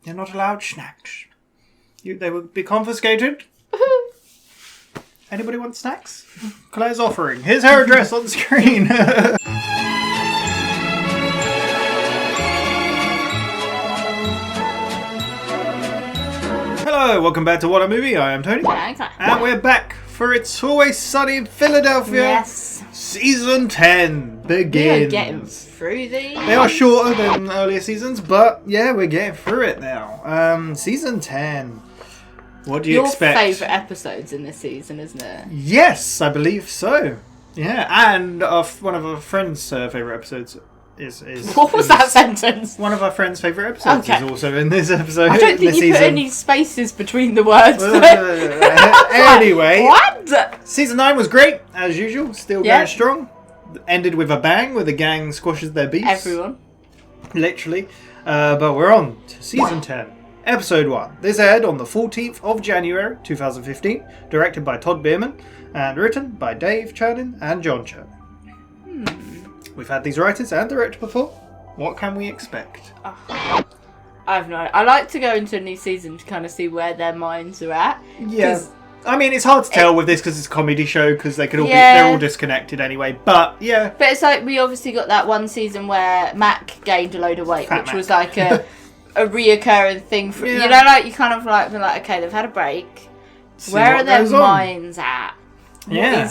You're not allowed snacks. They will be confiscated. Anybody want snacks? Claire's offering. Here's her address on screen. Hello, welcome back to WhatAreMovie. I am Tony. And we're back for It's Always Sunny in Philadelphia. Yes. Season 10 begins. We are getting through these. They are shorter than earlier seasons, but yeah, we're getting through it now. Season 10. What do you expect? Your favourite episodes in this season, isn't it? Yes, I believe so. Yeah, and one of our friends' favourite episodes is What was that sentence? One of our friends' favourite episodes is also in this episode. I don't think you put any spaces between the words. Anyway. What? Season 9 was great, as usual. Still going strong. Ended with a bang, where the gang squashes their beefs. Everyone. Literally. But we're on to Season 10. Episode 1. This aired on the 14th of January 2015, directed by Todd Biermann, and written by Dave Chernin and John Chernin. We've had these writers and directors before. What can we expect? I have no idea. I like to go into a new season to kind of see where their minds are at. Yeah. I mean, it's hard to tell with this because it's a comedy show, because they could all they're all disconnected anyway, but yeah. But it's like, we obviously got that one season where Mac gained a load of weight, which was like a reoccurring thing for you know, like you kind of like be like, okay, they've had a break. Where are their minds at? Yeah.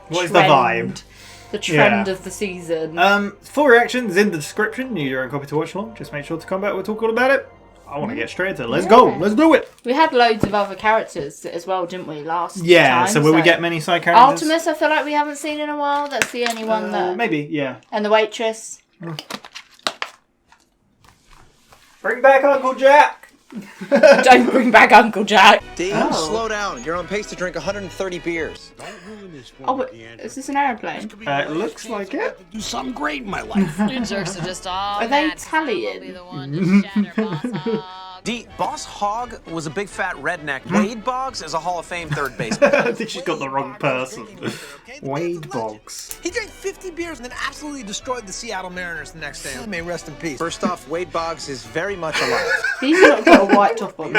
What is the vibe? The trend of the season. Full reactions in the description. You need your own copy to watch along. Just make sure to come back. We'll talk all about it. I want to get straight into it. Let's go. Let's do it. We had loads of other characters as well, didn't we, last time? Yeah, so will we get many side characters? Artemis, I feel like we haven't seen in a while. That's the only one that... Maybe, yeah. And the waitress. Bring back Uncle Jack! Don't bring back Uncle Jack. Dave, slow down. You're on pace to drink 130 beers. But is this an airplane? It looks like it. Do something great in my life. You jerks are just all Are they Italian? D, Boss Hogg was a big fat redneck. Wade Boggs is a Hall of Fame third baseman. I think she's got the wrong person. Wade Boggs. He drank 50 beers and then absolutely destroyed the Seattle Mariners the next day. May rest in peace. First off, Wade Boggs is very much alive. He's not got a white top on.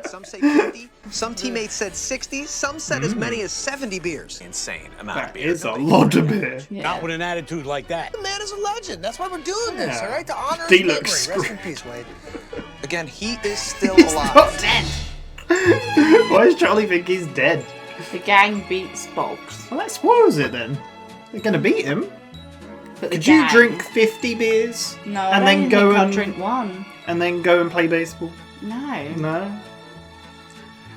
Some say 50, some teammates said 60, some said as many as 70 beers. Insane amount of beer. That is a lot of beer. Yeah. Not with an attitude like that. The man is a legend. That's why we're doing this, all right? To honor D his looks memory. Rest in peace, Wade. Again, he is still He's alive. not dead. Why does Charlie think he's dead? The gang beats Boggs. Well, that spoils it then. They're going to beat him. But Could you drink 50 beers? No, and I then don't go think I'll and drink one. And then go and play baseball? No. No?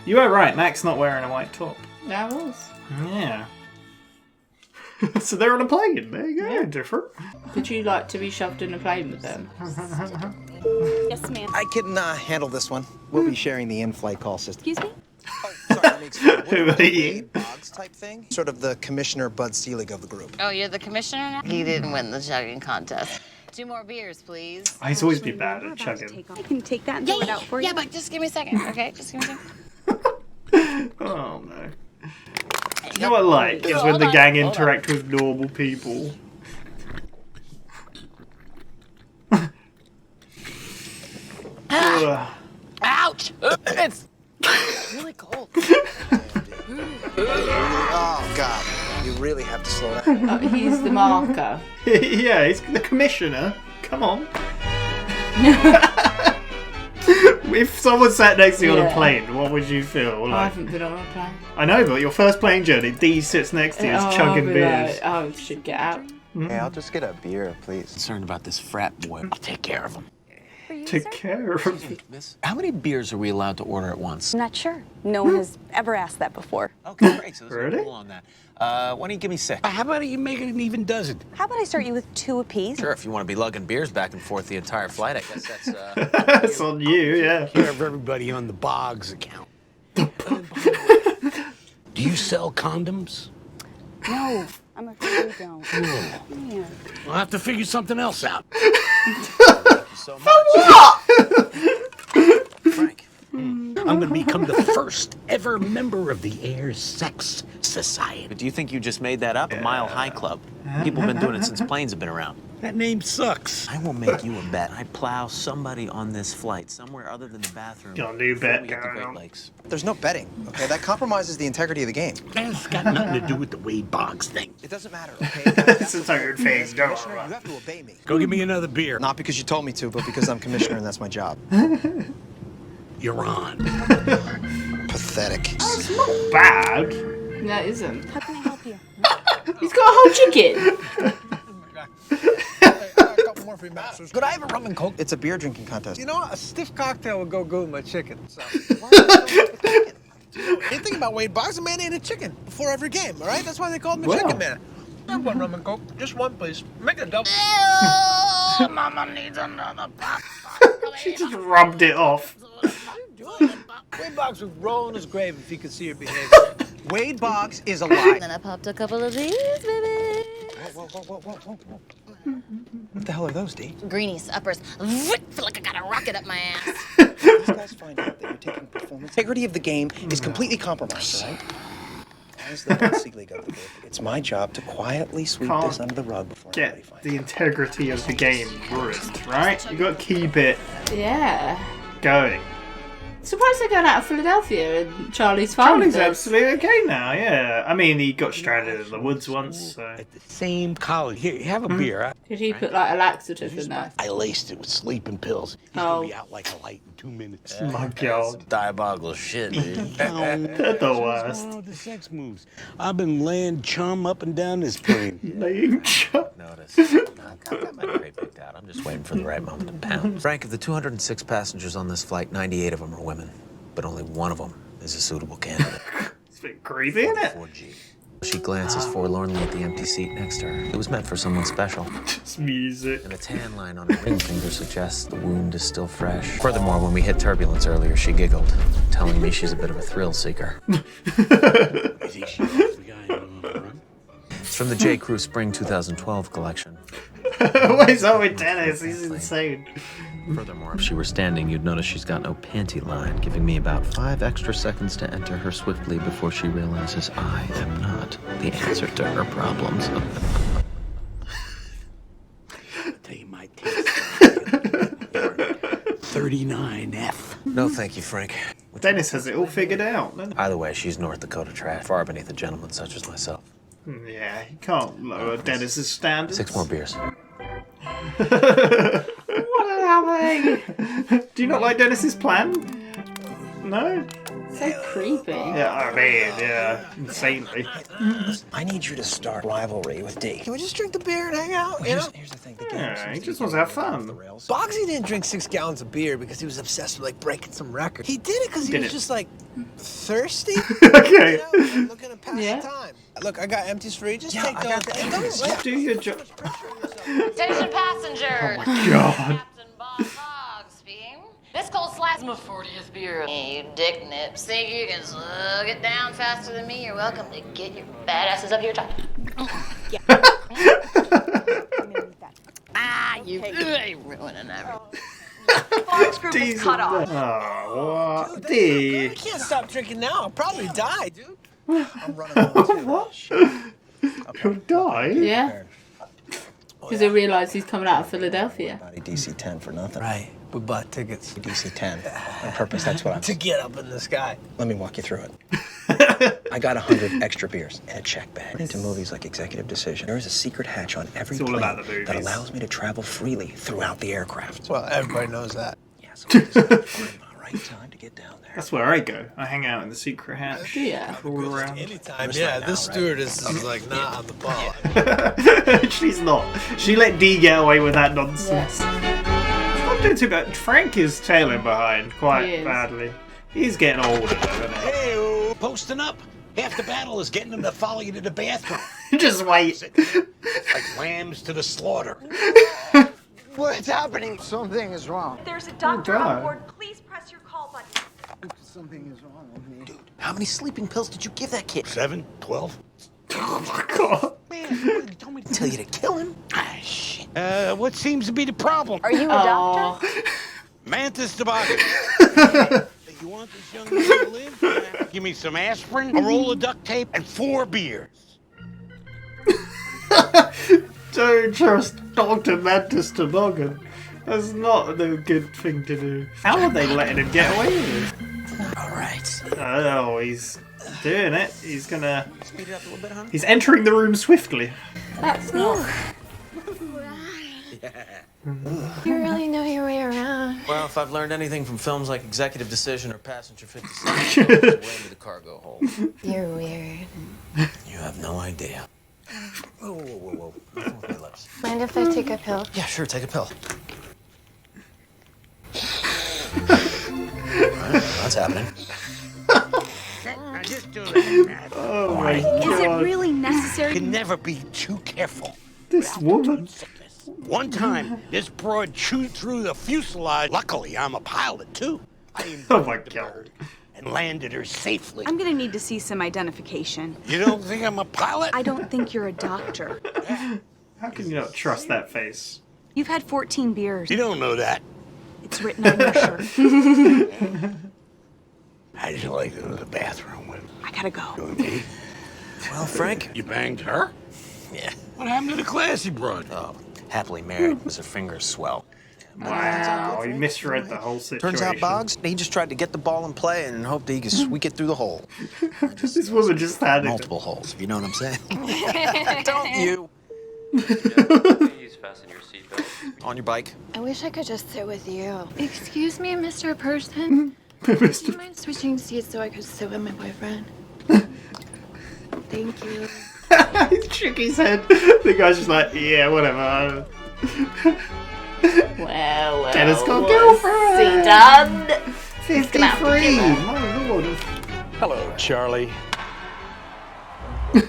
You are right, Mac's not wearing a white top. I was. Yeah. So they're on a plane. There you go. Yeah. Different. Would you like to be shoved in a plane with them? Yes, ma'am. I can handle this one. We'll be sharing the in-flight call system. Excuse me? Oh, sorry, let me explain. Who are you? Wade Boggs type thing? Sort of the Commissioner Bud Selig of the group. Oh, you're the commissioner now? He didn't win the chugging contest. 2 more beers, please. He's always been bad at chugging. I can take that and throw it out for you. Yeah, but just give me a second, okay? Just give me a second. Oh no. You know what I like is when the gang interact with normal people. Ouch! It's really cold. Oh, God. You really have to slow down. Oh, he's the marker. Yeah, he's the commissioner. Come on. If someone sat next to you on a plane, what would you feel? I haven't been on a plane. I know, but your first plane journey, D sits next to you, is chugging beers. Like, oh, should get out. Hey, I'll just get a beer, please. Concerned about this frat boy. I'll take care of him. Take care of him. Miss, how many beers are we allowed to order at once? I'm not sure. No one has ever asked that before. Okay, great. So there's Really? a rule on that. Why don't you give me 6? How about you make it an even dozen? How about I start you with 2 apiece? Sure, if you want to be lugging beers back and forth the entire flight, I guess that's That's on you, yeah. care of everybody on the Boggs account. Do you sell condoms? No, I'm afraid we don't. Yeah. I'll have to figure something else out. So much. Frank. I'm going to become the first ever member of the Air Sex Society. But do you think you just made that up? A Mile High Club. People have been doing it since planes have been around. That name sucks. I will make you a bet. I plow somebody on this flight somewhere other than the bathroom. Got a new bet we hit the going Great on. Lakes. There's no betting, okay? That compromises the integrity of the game. That's got nothing to do with the Wade Boggs thing. It doesn't matter, okay? It's a tired face. As Don't commissioner, worry. you have to obey me. Go get me another beer. Not because you told me to, but because I'm commissioner and that's my job. You're on. Pathetic. Bad. No, it isn't. How can I help you? He's got a whole chicken. Could I have a rum and coke? It's a beer drinking contest. You know what? A stiff cocktail would go good with my chicken. So. Anything about Wade Boggs, a man ate a chicken before every game, all right? That's why they called him the Chicken Man. Have one rum and coke. Just one, please. Make it a double. Mama needs another pop. She just rubbed it off. Wade Boggs would roll in his grave if he could see her behavior. Wade Boggs is alive. Then I popped a couple of these, baby. Whoa. What the hell are those, D? Greenies, uppers. Feel like I got a rocket up my ass. These guys find out that you're taking performance. Integrity of the game is completely compromised, all right? As the fantasy league of the group, it's my job to quietly sweep this under the rug before anybody Get finds the out. integrity of the game ruined, right? You got to keep it Yeah. going. Surprised they're going out of Philadelphia and Charlie's fine. Charlie's absolutely okay now, yeah. I mean, he got stranded in the woods once, so... At the same college. Here, have a beer. Did he put like a laxative in there? I laced it with sleeping pills. He's Oh. gonna be out like a light in 2 minutes. My God. Diabolical shit, dude. They're the worst. What's going on with the sex moves? I've been laying chum up and down this plane. Laying chop. Notice. I've got my crate picked out. I'm just waiting for the right moment to pound. Frank, of the 206 passengers on this flight, 98 of them are women, but only one of them is a suitable candidate. It's a bit creepy, isn't it? 4G. She glances forlornly at the empty seat next to her. It was meant for someone special. It's music. And a tan line on her ring finger suggests the wound is still fresh. Furthermore, when we hit turbulence earlier, she giggled, telling me she's a bit of a thrill seeker. I think she knows the guy on the run. It's from the J. Crew Spring 2012 collection. What is up with Dennis? He's insane. Furthermore, if she were standing, you'd notice she's got no panty line, giving me about 5 extra seconds to enter her swiftly before she realizes I am not the answer to her problems. Tell you my taste. 39F. No, thank you, Frank. Dennis has it all figured out, doesn't he? Either way, she's North Dakota trash, far beneath a gentleman such as myself. Yeah, you can't lower Dennis's standards. 6 more beers. What is happening? Do you not like Dennis's plan? No? So creepy. Yeah, I mean, yeah, insanely. I need you to start rivalry with D. Can we just drink the beer and hang out, you know? Here's the thing. The game Yeah, seems he to just be wants to have getting off fun. the rails. Boggsy didn't drink 6 gallons of beer because he was obsessed with, like, breaking some record. He did it because he Did was it. just, like, thirsty. Okay. You know, and looking to pass Yeah. the time. Look, I got empties for you. Just Yeah, take I those. got the And empties. don't- Do your job. Attention passengers. Oh God. Captain Boggs speaking. This cold slice is my 40th beer. Hey, you dick nips. Think you can slug it down faster than me? You're welcome to get your bad asses up here top. Ah, you ruining everything. Boggs group is Diesel. cut off. Oh, what? I D. can't stop drinking now. I'll probably die, dude. I'm running home too. What? Okay. He'll die? Yeah. Because they realise he's coming out of Philadelphia. Body DC 10 for nothing. Right. We bought tickets DC 10 on purpose. That's what I'm. to get up in the sky. Let me walk you through it. I got 100 extra beers in a check bag. Into movies like Executive Decision, there is a secret hatch on every It's all plane about the movies. that allows me to travel freely throughout the aircraft. Well, everybody knows that. Yeah, so I just have to find my right time to get down there. That's where I go. I hang out in the secret hatch. Yeah. All around. Anytime, Just yeah. right This now, right? stewardess is like not on the ball. She's not. She let D get away with that nonsense. Not doing too bad. Frank is tailing behind quite He is. badly. He's getting older, though, isn't Hey, posting up. Half the battle is getting them to follow you to the bathroom. he? Just wait. Like lambs to the slaughter. What's happening? Something is wrong. There's a doctor God. on board. Please press your call button. Something is wrong with me. Dude, how many sleeping pills did you give that kid? 7, 12. Oh my God. Man, you told me to Tell you to kill him? Ah, shit. What seems to be the problem? Are you a doctor? Oh, Mantis toboggan. You want this young man to live? You're gonna have to give me some aspirin, a roll of duct tape, and 4 beers. Don't trust Dr. Mantis Toboggan. That's not the good thing to do. How are they letting him get away with it? Alright. Oh, he's doing it. He's gonna... Speed it up a little bit, huh? He's entering the room swiftly. That's not... You really know your way around. Well, if I've learned anything from films like Executive Decision or Passenger 57, it's way to the cargo hold. You're weird. You have no idea. Whoa, whoa, whoa, whoa. Nothing with my lips. Mind if I take a pill? Yeah, sure, take a pill. Alright, that's happening. Just do that. Oh my god. Is it really necessary? You can never be too careful. This woman. One time, this broad chewed through the fuselage. Luckily, I'm a pilot, too. I Oh my god. and landed her safely. I'm gonna need to see some identification. You don't think I'm a pilot? I don't think you're a doctor. How can you not trust that face? You've had 14 beers. You don't know that. It's written on your shirt. How'd you like to go to the bathroom with I gotta go. me? Well, Frank? You banged her? Yeah. What happened to the classy broad? Oh, happily married because her fingers swell. Wow, you misread the whole situation. Turns out Boggs, he just tried to get the ball in play and hoped he could squeak it through the hole. This woman just had it. Multiple holes, if you know what I'm saying. Don't you? Please fasten your seatbelt. On your bike. I wish I could just sit with you. Excuse me, Mr. Person. Do you mind switching seats so I could sit with my boyfriend? Thank you. He shook his head. The guy's just like, yeah, whatever. Well, Dennis got what's girlfriend. he done? 53. My lord. Hello, Charlie. You're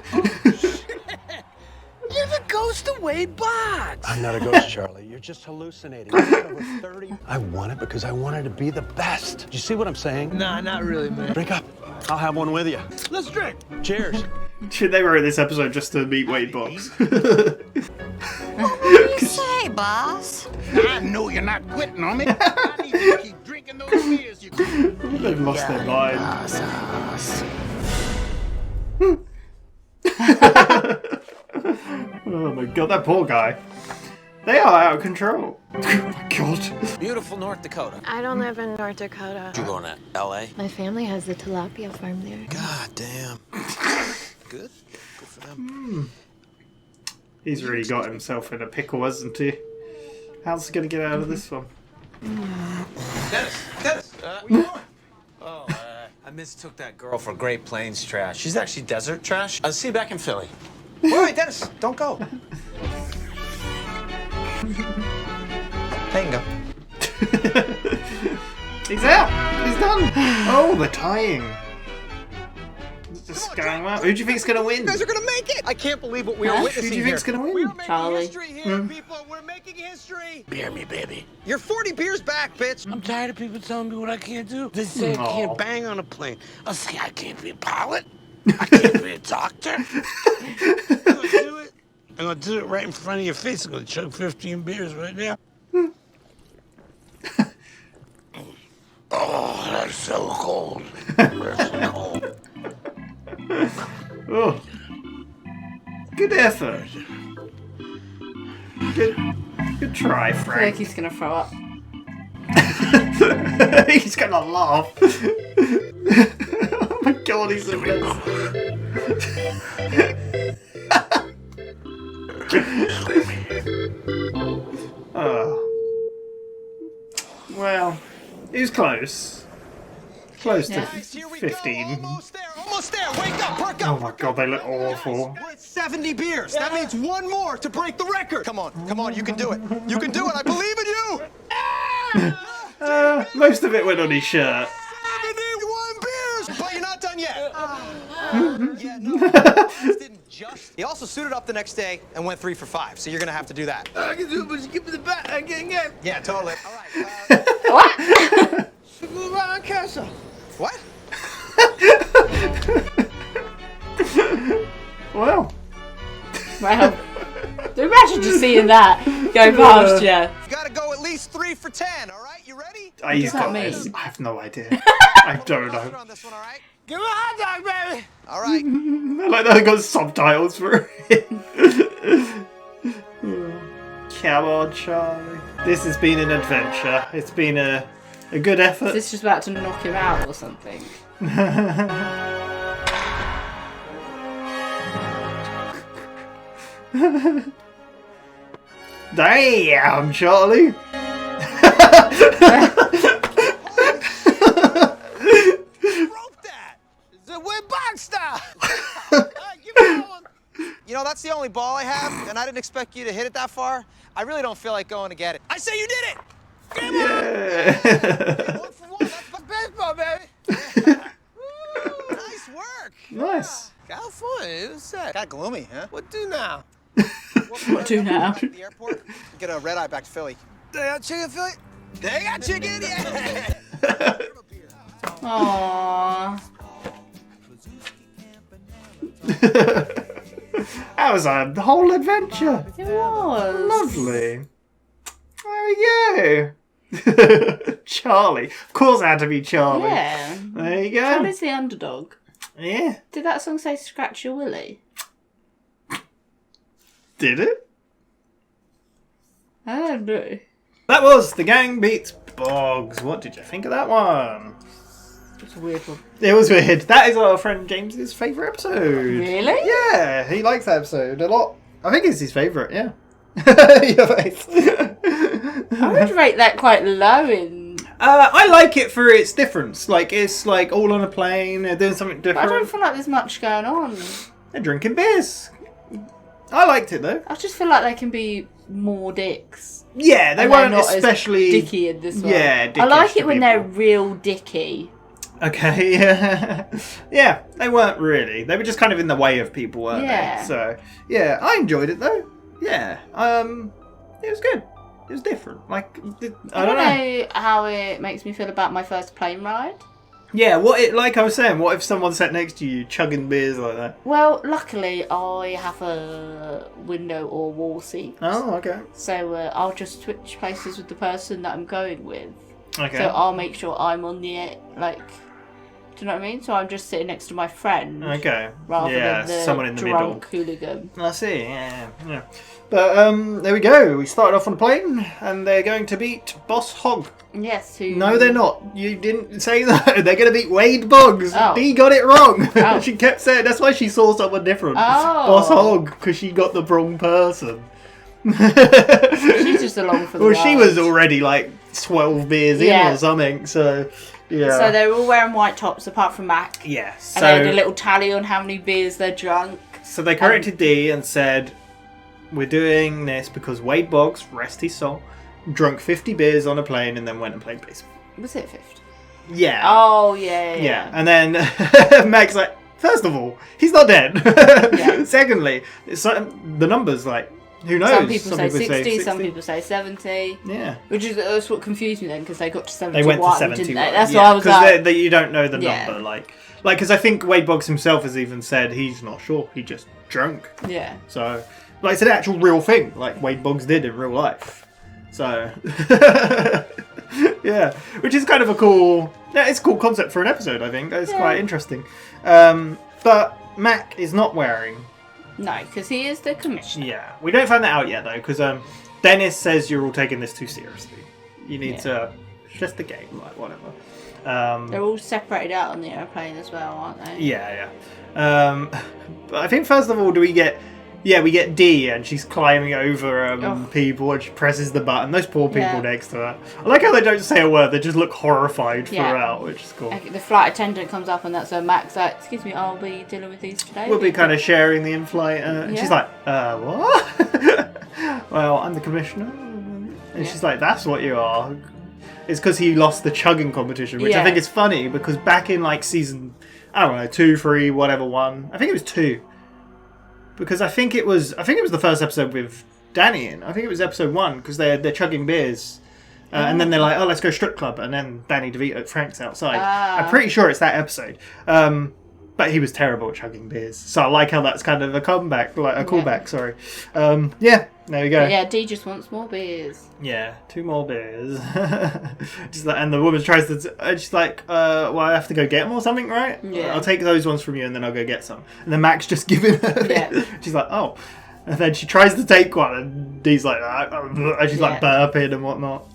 the ghost of Wade Boggs. I'm not a ghost, Charlie. You're just hallucinating. I got over 30. I won it because I wanted to be the best. Do you see what I'm saying? Nah, not really, man. Drink up. I'll have one with you. Let's drink. Cheers. They wrote this episode just to meet Wade Boggs. What do you say, boss? I know you're not quitting on me. I need you to keep drinking those beers. They've lost their mind. Oh my god, that poor guy. They are out of control. Oh my god. Beautiful North Dakota. I don't live in North Dakota. You going to L.A.? My family has a tilapia farm there. God damn. Good. Good for them. He's really got himself in a pickle, hasn't he? How's he gonna get out of this one? Dennis! What are you doing? Oh, I mistook that girl for Great Plains trash. She's actually desert trash. I'll see you back in Philly. Wait, Dennis, don't go. There you can go. He's out! He's done! Oh, the tying. It's just going well. Who do you think's gonna win? You guys are gonna make it. I can't believe what we are Who witnessing do you think's gonna win? We're making Charlie. history here, people. We're making history. Beer me, baby. You're 40 beers back, bitch. I'm tired of people telling me what I can't do. They say I can't bang on a plane. I'll say I can't be a pilot. I can't be a doctor. I'm gonna do it. I'm gonna do it right in front of your face. I'm gonna chug 15 beers right now. Oh, that's so cold. That's so cold. Oh. Good effort. Good try, I feel like Frank. he's gonna throw up. He's gonna laugh. Oh my god, he's the best. Oh. Well, he was close. Close to 15. Almost there. Wake up, perk up. Oh my god, they look awful. We're at 70 beers. That means one more to break the record. Come on, you can do it. You can do it. I believe in you. Most of it went on his shirt. 71 beers. But you're not done yet. Yeah, no. Didn't just. He also suited up the next day and went 3 for 5. So you're gonna have to do that. I can do it, but just give me the bat again. Yeah, totally. All right. What? What? Well. Wow. Imagine just seeing that go past you. You gotta go at least 3 for 10. All right, you ready? He's that got mean? this. I have no idea. I don't know. On this one, all right? Give me a hot dog, baby. All right. I like that I got subtitles for it. Come on, Charlie. This has been an adventure. It's been a good effort. Is this just about to knock him out or something? Damn, Charlie. We're Boggs style. You know, that's the only ball I have, and I didn't expect you to hit it that far. I really don't feel like going to get it. I say you did it! Come on! 1 for 1, that's baseball, baby! Nice work! Nice. Got fun. It was sad. Got gloomy, huh? What do now? What do now? At the airport, get a red eye back to Philly. They got chicken, Philly? They got chicken, yeah! Aww. That was a whole adventure. It was. Lovely. There we go. Charlie. Of course it had to be Charlie. Yeah. There you go. Charlie's the underdog. Yeah. Did that song say Scratch Your Willy? Did it? I don't know. That was The Gang Beats Boggs. What did you think of that one? It's a weird one. It was weird. That is our friend James's favourite episode. Really? Yeah, he likes that episode a lot. I think it's his favourite, yeah. Your face. I would rate that quite low in... I like it for its difference. Like, it's like all on a plane, they're doing something But different. I don't feel like there's much going on. They're drinking beers. I liked it though. I just feel like they can be more dicks. Yeah, they And weren't they're not especially as dicky in this one. Yeah, I like dickish it when to they're people. real dicky. Okay, yeah. Yeah, they weren't really. They were just kind of in the way of people, weren't Yeah. they? So, yeah, I enjoyed it though. Yeah. It was good. It was different. Like, I don't know. How it makes me feel about my first plane ride. Yeah, like I was saying, what if someone sat next to you chugging beers like that? Well, luckily I have a window or wall seat. Oh, okay. So I'll just switch places with the person that I'm going with. Okay. So I'll make sure I'm on the, like, do you know what I mean? So I'm just sitting next to my friend. Okay. Rather Yeah, than the someone in the drunk hooligan. I see, yeah. But there we go. We started off on a plane, and they're going to beat Boss Hogg. Yes, who... No, they're not. You didn't say that. They're going to beat Wade Boggs. Oh. Dee got it wrong. Oh. She kept saying that's why she saw someone different. Oh. Boss Hogg, because she got the wrong person. She's just along for the Well, ride. she was already like 12 beers in Yeah. or something, so yeah. So they were all wearing white tops apart from Mac. Yeah, And they had a little tally on how many beers they're drunk. So they corrected Dee and said, we're doing this because Wade Boggs, rest his soul, drunk 50 beers on a plane and then went and played baseball. Was it 50? Yeah. Oh, yeah. Yeah. And then Meg's like, first of all, he's not dead. Yeah. Secondly, it's like, the numbers, like, who knows? Some people say 60, some people say 70. Yeah. Which is that's what confused me then, because they got to 71, They went to 71. didn't they? That's what I was like... Because you don't know the Yeah. number. Like, because I think Wade Boggs himself has even said he's not sure. He just drunk. Yeah. So, like, it's an actual real thing, like Wade Boggs did in real life. So, yeah, which is kind of a cool. Yeah, it's a cool concept for an episode. I think it's quite interesting. But Mac is not wearing. No, because he is the commissioner. Yeah, we don't find that out yet though, because Dennis says you're all taking this too seriously. You need to. It's just a game, like whatever. They're all separated out on the airplane as well, aren't they? Yeah. But I think first of all, we get Dee and she's climbing over people and she presses the button. Those poor people next to her. I like how they don't say a word; they just look horrified throughout, which is cool. The flight attendant comes up and that's her. Mac's like, "Excuse me, I'll be dealing with these today." We'll be kind of sharing the in-flight. And she's like, what? Well, I'm the commissioner. And she's like, that's what you are. It's because he lost the chugging competition, which I think is funny because back in like season, I don't know, 2, 3, whatever, 1. I think it was 2. Because I think it was the first episode with Danny in. I think it was episode 1 because they're chugging beers. And then they're like, oh, let's go strip club. And then Danny DeVito, Frank's outside. I'm pretty sure it's that episode. But he was terrible at chugging beers. So I like how that's kind of a comeback, like a callback, sorry. There we go. But yeah, Dee just wants more beers. Yeah, 2 more beers. Just like, and the woman tries to... she's like, well, I have to go get them or something, right? Yeah. I'll take those ones from you and then I'll go get some. And then Mac's just giving her... Yeah. She's like, oh. And then she tries to take one, and Dee's like, and she's like burping and whatnot.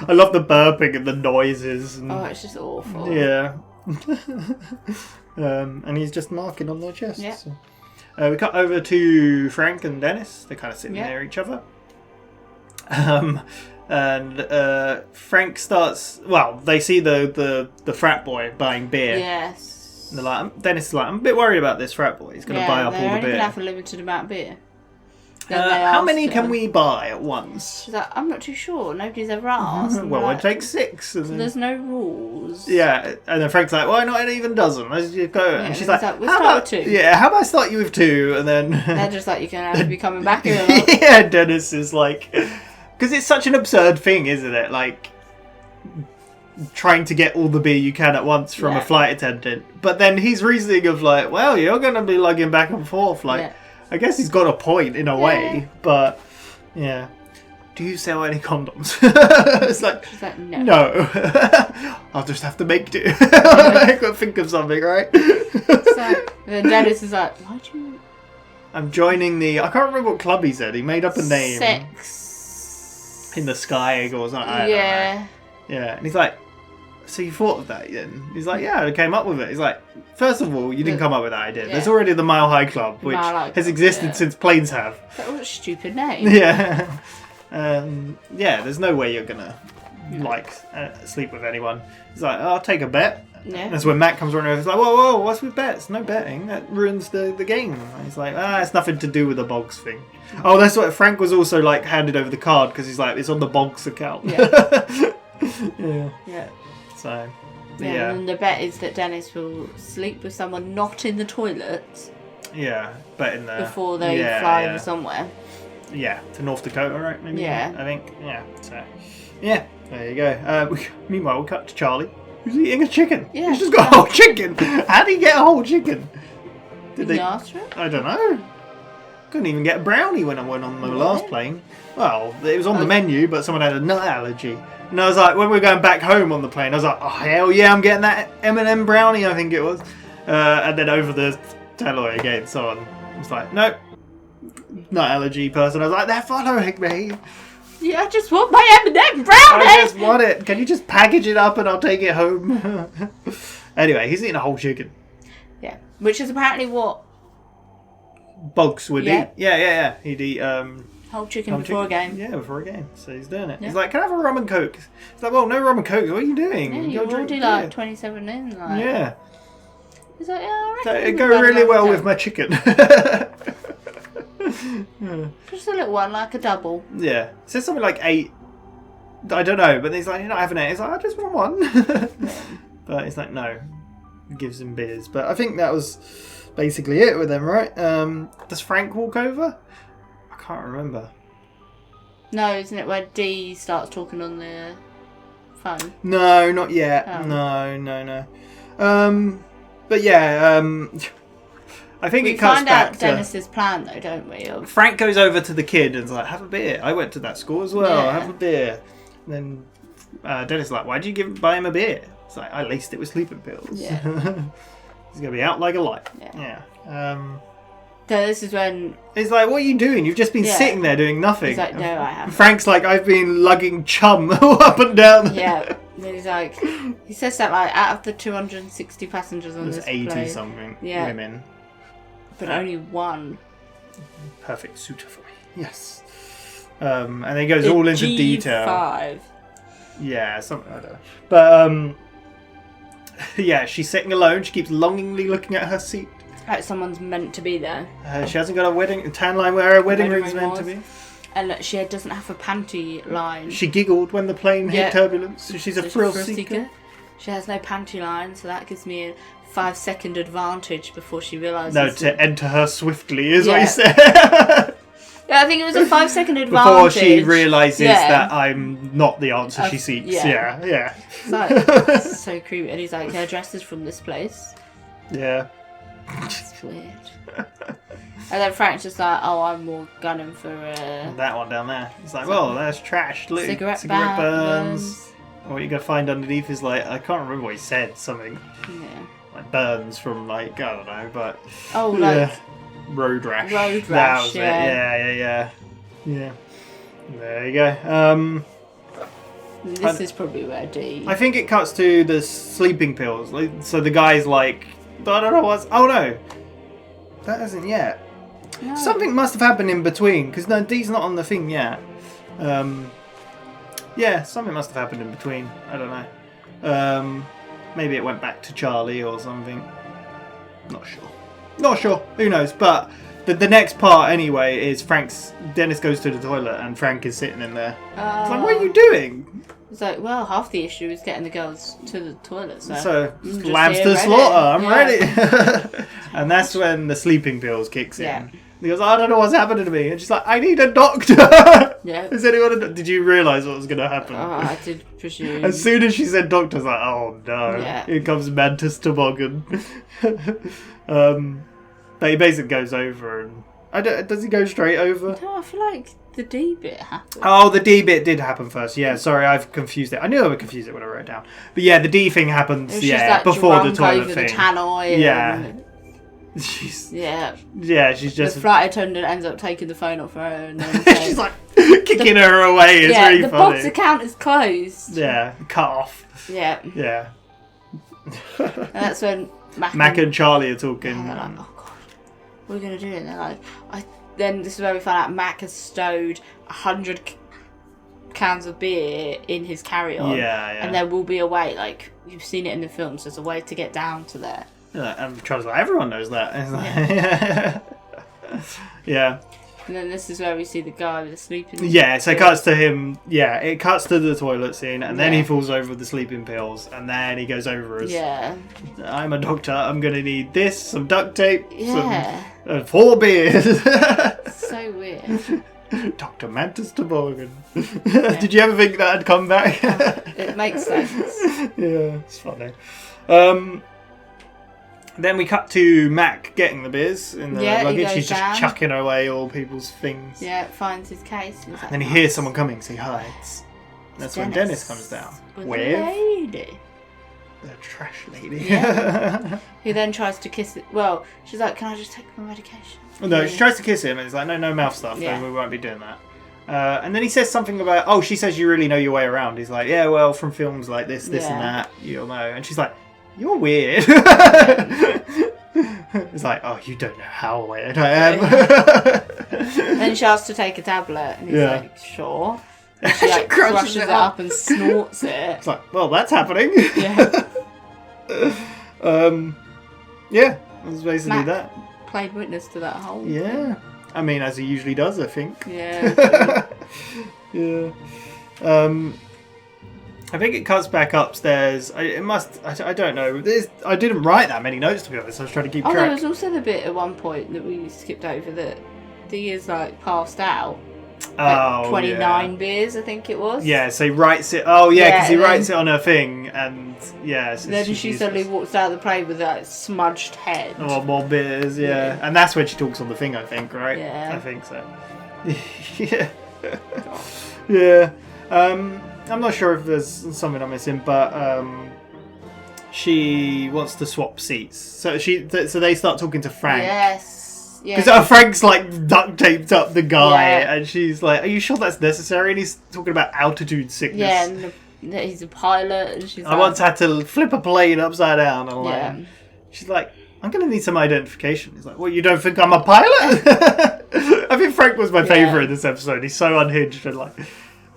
I love the burping and the noises. And, it's just awful. Yeah. And he's just marking on their chests. Yeah. So. We cut over to Frank and Dennis. They're kind of sitting near each other. And Frank starts. Well, they see the frat boy buying beer. Yes. And they're like, Dennis is like, I'm a bit worried about this frat boy. He's going to buy up all the beer. They're only going to have a limited amount of beer. How many can we buy at once? She's like, I'm not too sure. Nobody's ever asked. Well, like, it takes 6. So there's no rules. Yeah, and then Frank's like, why not an even dozen? Let's just go. Yeah, and she's we'll like, start with 2. Yeah, how about I start you with 2? And then they're just like, you're going to have to be coming back here a lot. Yeah, Dennis is like, because it's such an absurd thing, isn't it? Like, trying to get all the beer you can at once from a flight attendant. But then he's reasoning of like, well, you're going to be lugging back and forth. Like, I guess he's got a point in a way, but yeah. Do you sell any condoms? It's like, she's like, no. No. I'll just have to make do. I got to think of something, right? So, then Dennis is like, why do you... I'm joining the... I can't remember what club he said. He made up a name. Sex. In the Sky or something. I don't know. Yeah. And he's like, so you thought of that then? He's like, yeah, I came up with it. He's like, first of all, you didn't come up with that idea. There's already the Mile High Club, which has existed since planes have. That was a stupid name. Yeah. There's no way you're gonna sleep with anyone. He's like, I'll take a bet. Yeah. That's when Matt comes around. He's like, whoa, what's with bets? No betting. That ruins the game. And he's like, it's nothing to do with the Boggs thing. Oh, that's what Frank was also like handed over the card because he's like, it's on the Boggs account. Yeah. Yeah. So. Yeah. And the bet is that Dennis will sleep with someone not in the toilet. Yeah, but in the before they fly them somewhere. Yeah, to North Dakota, right? Maybe. Yeah. I think. Yeah. So. Yeah. There you go. Meanwhile, we cut to Charlie, who's eating a chicken. Yeah. He's just got a whole chicken. How did he get a whole chicken? Did they ask for it? I don't know. Couldn't even get a brownie when I went on the last plane. Well, it was on the menu, but someone had a nut allergy. And I was like, when we were going back home on the plane, I was like, oh, hell yeah, I'm getting that M&M brownie, I think it was. And then over the telly again, so I was like, nope, nut allergy person. I was like, they're following me. Yeah, I just want my M&M brownie. I just want it. Can you just package it up and I'll take it home? Anyway, he's eating a whole chicken. Yeah, which is apparently what Boggs would eat. Yeah. He'd eat whole chicken before a game. Yeah, before a game. So he's doing it. Yeah. He's like, can I have a rum and coke? He's like, well, no rum and coke. What are you doing? Yeah, you're already like 27 in. Like. Yeah. He's like, I reckon it'd go really well with my chicken. Just a little one, like a double. Yeah. It says something like 8. I don't know, but he's like, you're not having it. He's like, I just want one. But he's like, no. He gives him beers. But I think that was basically it with them, right? Does Frank walk over? I can't remember. No, isn't it where Dee starts talking on the phone? No, not yet. Oh. No. But yeah, I think it cuts back to... We find out Dennis's plan, though, don't we? Frank goes over to the kid and is like, have a beer. I went to that school as well. Yeah. Have a beer. And then Dennis is like, why'd you buy him a beer? It's like, I laced it with sleeping pills. Yeah. He's going to be out like a light. Yeah. So this is when... He's like, what are you doing? You've just been sitting there doing nothing. He's like, no, I haven't. Frank's like, I've been lugging chum up and down. Yeah. He's like... He says that, like, out of the 260 passengers on this plane... There's 80-something women. But only one. Perfect suitor for me. Yes. And he goes all into detail. G5. Yeah, something like that. But, yeah, she's sitting alone. She keeps longingly looking at her seat. Like someone's meant to be there. She hasn't got a tan line where her wedding ring's meant to be. And she doesn't have a panty line. She giggled when the plane hit turbulence. So she's a thrill seeker. She has no panty line, so that gives me a 5-second advantage before she realises... No, to enter her swiftly is what he said. Yeah, I think it was a 5-second advantage. Before she realises that I'm not the answer she seeks. Yeah. It's like, so creepy. And he's like, her dress is from this place. Yeah. It's weird. And then Frank's just like, oh, I'm more gunning for... that one down there. He's like, well, that's trash. Look, cigarette burns. Or what you're going to find underneath is like, I can't remember what he said. Something. Yeah. Like burns from like, I don't know, but... Oh, like... road rash. Road That rash, was yeah. it. Yeah. There you go. This is probably where D. I think it cuts to the sleeping pills. Like, so the guy's like, I don't know what's. Oh no, that hasn't yet. No. Something must have happened in between because no, D's not on the thing yet. Yeah, something must have happened in between. I don't know. Maybe it went back to Charlie or something. Not sure. Who knows? But the next part anyway is Dennis goes to the toilet and Frank is sitting in there. It's like, what are you doing? It's like, well, half the issue is getting the girls to the toilet. So I'm lambs just to the here slaughter. I'm ready. ready. And that's when the sleeping pills kicks in. He goes, I don't know what's happening to me. And she's like, I need a doctor. Yeah. Is anyone? Did you realise what was going to happen? Oh, I did presume. As soon as she said doctor, I was like, oh no. Yeah. Here comes Mantis Toboggan. But he basically goes over and... does he go straight over? No, I feel like the D bit happened. Oh, the D bit did happen first. Yeah, sorry, I've confused it. I knew I would confuse it when I wrote it down. But yeah, the D thing happens, It was just like before the drunk toilet over thing. the tannoy. Yeah. Yeah, she's just... The flight attendant ends up taking the phone off her and then she's like kicking her away. It's really the funny. Boggs account is closed. Yeah, cut off. Yeah. Yeah. And that's when Mac and Charlie are talking. And they're like, oh god, what are we going to do? And they're like, then this is where we find out Mac has stowed 100 cans of beer in his carry-on. Yeah. And there will be a way, like, you've seen it in the films, there's a way to get down to there. Yeah, and Charlie's like, everyone knows that. It's like, yeah. And then this is where we see the guy with the sleeping Yeah, so it cuts to him. Yeah, it cuts to the toilet scene, and then Yeah. he falls over with the sleeping pills, and then he goes over as, Yeah. I'm a doctor, I'm going to need this, some duct tape, Yeah. some 4 beers. So weird. Dr. Mantis Toboggan. Did you ever think that had come back? It makes sense. Yeah, it's funny. Then we cut to Mac getting the beers in the Yeah, he luggage. goes He's just down. chucking away all people's things. Yeah, finds his case. And And then he hears someone coming, so he hides. That's when Dennis comes down. With With the lady. the trash lady. Yeah. Who then tries to kiss it. Well, she's like, can I just take my medication? No, she tries to kiss him, and he's like, no mouth stuff, Yeah. then we won't be doing that. And then he says something about, she says you really know your way around. He's like, yeah, well, from films like this and that, you'll know. And she's like, you're weird. It's like, oh, you don't know how weird I am. Then she asks to take a tablet, and he's Yeah. like, sure. And she like crushes it up and snorts it. It's like, well, that's happening. Yeah. Yeah, that's basically Mac that. played witness to that whole Yeah. I mean, as he usually does, I think. Yeah. Yeah. I think it cuts back upstairs. I don't know. I didn't write that many notes, to be honest. I was trying to keep Oh, track. there was also the bit at one point that we skipped over that Dee is like passed out. Oh, 29 yeah. beers, I think it was. Yeah, so he writes it. Oh, yeah, because he and writes it on her thing, and yeah. So then she's she useless. suddenly walks out of the plane with that smudged head. Oh, more beers, yeah. And that's when she talks on the thing, I think, right? Yeah. I think so. Yeah. Yeah. I'm not sure if there's something I'm missing, but she wants to swap seats. So so they start talking to Frank. Yes. Because Frank's like duct taped up the guy, Yeah. and she's like, "Are you sure that's necessary?" And he's talking about altitude sickness. Yeah, and that he's a pilot, and she's I like, once had to flip a plane upside down. And Yeah. she's like, I'm going to need some identification. He's like, well, you don't think I'm a pilot? I think Frank was my favourite in this episode. He's so unhinged and like,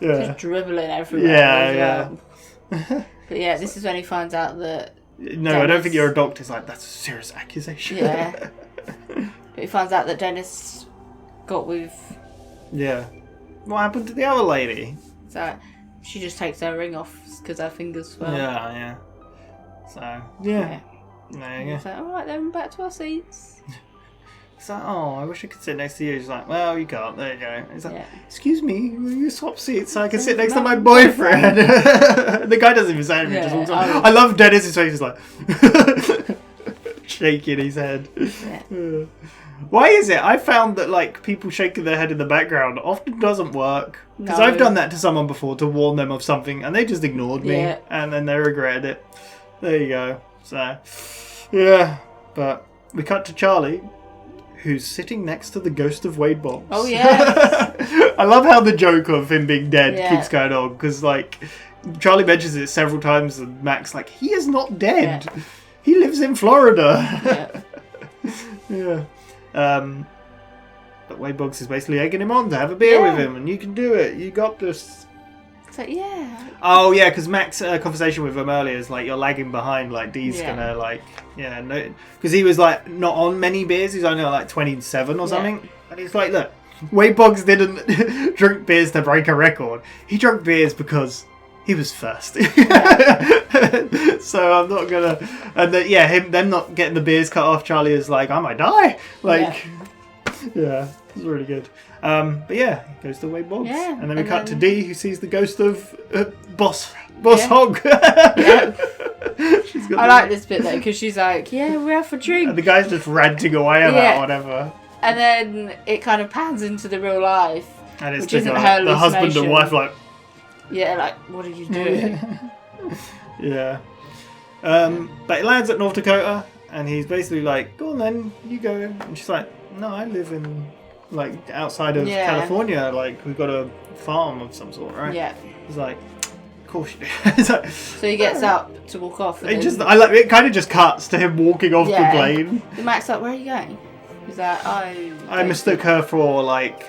yeah. just dribbling everywhere. Yeah, Well. But yeah, this is when he finds out that. No, I don't think you're a doctor. He's like, that's a serious accusation. Yeah. But he finds out that Dennis got with. Yeah. What happened to the other lady? So she just takes her ring off because her fingers swell. Yeah. So, yeah. There you go. He's like, alright then, back to our seats. It's like, oh, I wish I could sit next to you. She's like, well, you can't. There you go. He's like, excuse me, will you swap seats so I can sit next to my boyfriend? The guy doesn't even say anything. Just walks on. I love Dennis's face. He's like, shaking his head. Yeah. Why is it? I found that like people shaking their head in the background often doesn't work. Because I've done that to someone before to warn them of something, and they just ignored me, and then they regretted it. There you go. So, yeah. But we cut to Charlie, who's sitting next to the ghost of Wade Boggs. Oh, yeah. I love how the joke of him being dead Yeah. keeps going on, because, like, Charlie mentions it several times, and Mac's like, he is not dead. Yeah. He lives in Florida. Yeah. But Wade Boggs is basically egging him on to have a beer with him, and you can do it. You got this. It's like, yeah. Oh, yeah, because Mac's conversation with him earlier is like, you're lagging behind, like, Dee's Yeah. gonna, like, yeah, no. Because he was, like, not on many beers, he's only on, like, 27 or something. And he's like, look, Wade Boggs didn't drink beers to break a record. He drank beers because he was thirsty. So I'm not gonna. And them not getting the beers cut off, Charlie is like, I might die. Like, yeah, it's really good. But yeah, he goes to Wade Boggs. Yeah, And then we cut to Dee, who sees the ghost of Boss Hog. She's got I like this bit though, because she's like, yeah, we're out for drinks. And the guy's just ranting away about whatever. And then it kind of pans into the real life. And it's which the, isn't guy, her the husband and hallucination. wife, like, Yeah, like, what are you doing? yeah. But he lands at North Dakota, and he's basically like, go on then, you go. And she's like, no, I live in, like, outside of California. Like, we've got a farm of some sort, right? Yeah. He's like, of course you do. He's like, So he gets up to walk off. And it kind of just cuts to him walking off the plane. And Mac's like, where are you going? He's like, I mistook her for, like,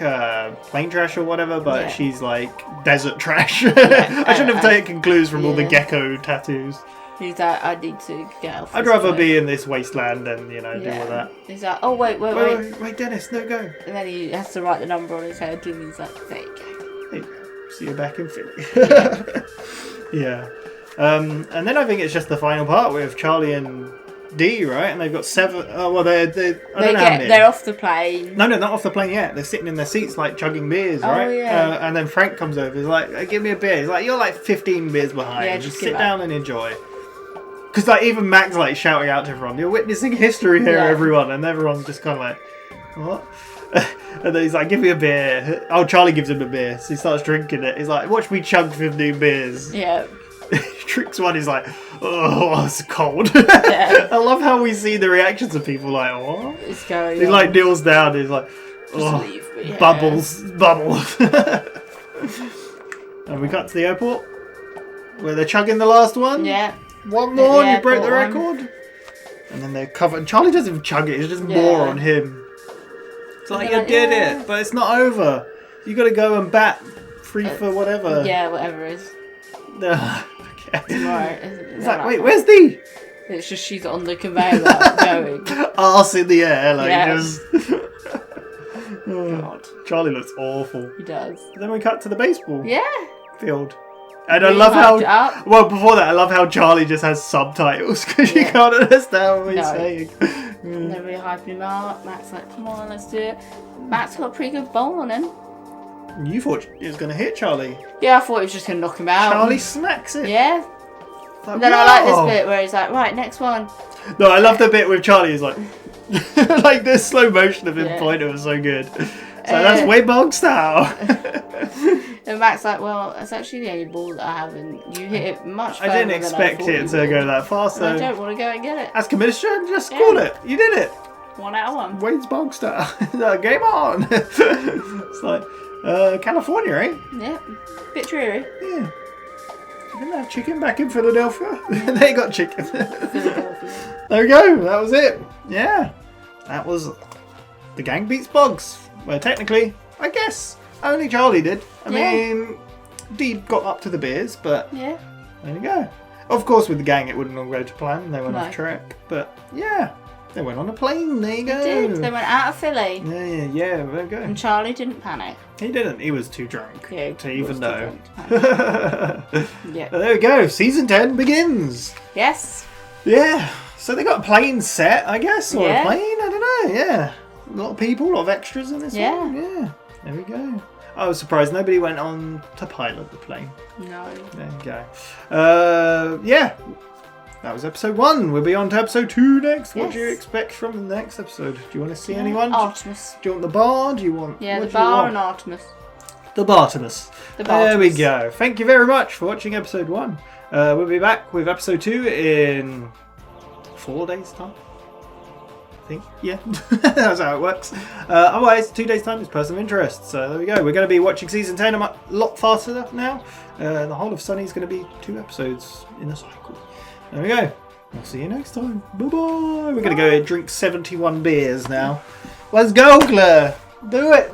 plane trash or whatever, but she's, like, desert trash. I shouldn't have taken clues from all the gecko tattoos. He's like, I need to get off. I'd rather be in this wasteland than, deal with that. He's like, oh, wait. Wait, Dennis, no, go. And then he has to write the number on his head, and he's like, there you go. Hey, see you back in Philly. Yeah. And then I think it's just the final part with Charlie and Dee, right? And they've got 7. Oh, well, I don't know how many. They're off the plane. No, not off the plane yet. They're sitting in their seats, like, chugging beers, right? Oh, yeah. And then Frank comes over. He's like, give me a beer. He's like, you're, like, 15 beers behind. Yeah, just give sit up. down and enjoy. Because, like, even Mac's, like, shouting out to everyone, you're witnessing history here, everyone. And everyone's just kind of like, what? And then he's like, give me a beer. Oh, Charlie gives him a beer. So he starts drinking it. He's like, watch me chug 15 beers. Yeah. He drinks one, he's like, oh, it's cold. I love how we see the reactions of people like, what? It's going He, on. like, kneels down, he's like, oh, leave me, bubbles. And we cut to the airport, where they're chugging the last one. Yeah. One more, and you break the airport record. And then they're covered. Charlie doesn't even chug it, it's just more on him. It's like, you did it, but it's not over. You gotta go and bat 3 for whatever. Yeah, whatever it is. Okay. It's like, wait, where's Dee? It's just she's on the conveyor belt going. Arse in the air, like, just... God. Charlie looks awful. He does. And then we cut to the baseball field. And I Really love how... hyped it up. Well, before that, I love how Charlie just has subtitles, because you can't understand what he's saying. And they're really hyping him up. Mac's like, come on, let's do it. Mac's got a pretty good bowl on him. You thought he was going to hit Charlie. Yeah, I thought he was just going to knock him out. Charlie smacks it. Yeah. Like, And then I like this bit where he's like, right, next one. No, I love the bit with Charlie. He's like... like, this slow motion of him pointing was so good. So that's Wade Boggs style. And Mac's like, well, that's actually the only ball that I have, and you hit it much further I didn't than expect thought it you to would. go that fast, And I though. don't want to go and get it. As commissioner, just call it. You did it. 1 out of 1. Wade's Boggs style. Game on. It's like, California, eh? Yeah. Bit dreary. Yeah. You didn't have chicken back in Philadelphia? They got chicken. There we go. That was it. Yeah. That was The Gang Beats Boggs. Well, technically, I guess, only Charlie did. I mean, Dee got up to the beers, but yeah. There you go. Of course, with the gang, it wouldn't all go to plan. They went No. off track. But, yeah. They went on a plane. There you go. They did. They went out of Philly. Yeah, there you go. And Charlie didn't panic. He didn't. He was too drunk to even know. Yeah. But there we go. Season 10 begins. Yes. Yeah. So they got a plane set, I guess, or Yeah. a plane. I don't know. Yeah. A lot of people, a lot of extras in this Yeah. one. Yeah. There we go. I was surprised nobody went on to pilot the plane. No. There you go. Yeah. That was episode 1. We'll be on to episode 2 next. What do you Yes. expect from the next episode? Do you want to see anyone? Artemis. Do you want the bar? Do you want... Yeah, what the do you bar want? and Artemis. The Bartimus. The There we Bartimus. go. Thank you very much for watching episode 1. We'll be back with episode 2 in 4 days' time. think. Yeah, that's how it works. Otherwise, 2 days' time is Person of Interest. So there we go. We're going to be watching season 10 a lot faster now. The whole of Sunny is going to be 2 episodes in a cycle. There we go. I'll see you next time. Bye bye. We're going to go drink 71 beers now. Let's go, Claire. Do it.